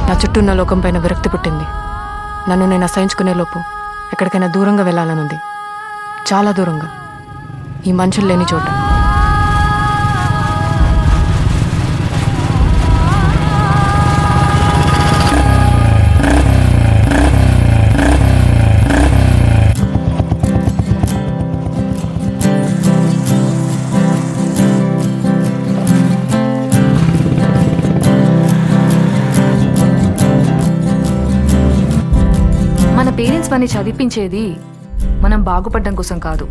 నా చుట్టూ ఉన్న లోకం పైన విరక్తి పుట్టింది. నన్ను నేను అసహించుకునే లోపు ఎక్కడికైనా దూరంగా వెళ్ళాలనుంది, చాలా దూరంగా, ఈ మనుషులు లేని చోట. మన పేరెంట్స్ మనని చదివించేది మనం బాగుపడడం కోసం కాదు,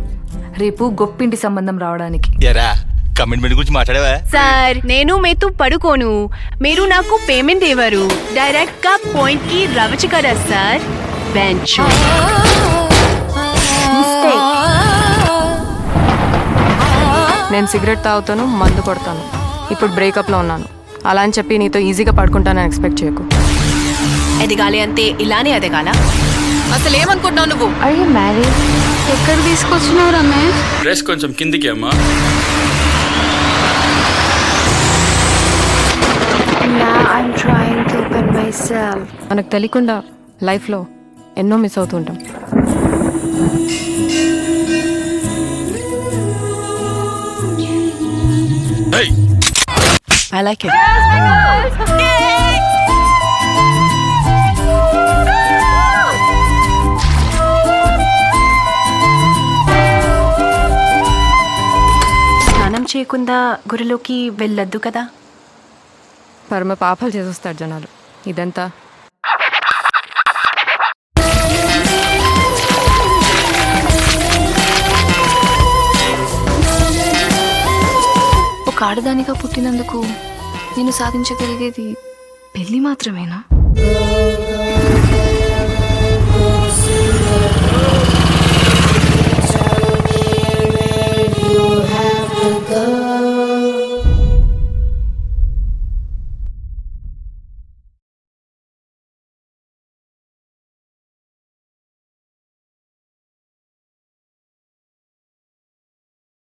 రేపు గొప్పింటి సంబంధం రావడానికి. కమిట్మెంట్ గురించి మాట్లాడవా సార్? నేను మీతో పడుకోను, మీరు నాకు పేమెంట్ ఇవ్వరు, డైరెక్ట్ గా పాయింట్ కి రావచ్చు కదా సార్. బెంచ్ నేను సిగరెట్ తాగుతాను, మందు కొడతాను, ఇప్పుడు బ్రేకప్లో ఉన్నాను. అలా అని చెప్పి నీతో ఈజీగా పడుకుంటానని ఎక్స్పెక్ట్ చేయకు. ఎదగాలి అంతే ఇలానే ఎదగాల. అసలు ఏమనుకుంటున్నావు నువ్వు? అయ్యో మ్యారేజ్ ఎక్కడ తీసుకొచ్చినావు రమేష్? డ్రెస్ కొంచెం కిందికి అమ్మా. I'm trying to open myself. మనకు తెలియకుండా లైఫ్లో ఎన్నో మిస్ అవుతూ ఉంటాం. I like it. స్నానం చేయకుండా గుడిలోకి వెళ్ళొద్దు కదా. పరమ పాపాలు చేసేస్తారు జనాలు. ఇదంతా ఒక ఆడదానిగా పుట్టినందుకు నేను సాధించగలిగేది పెళ్లి మాత్రమేనా?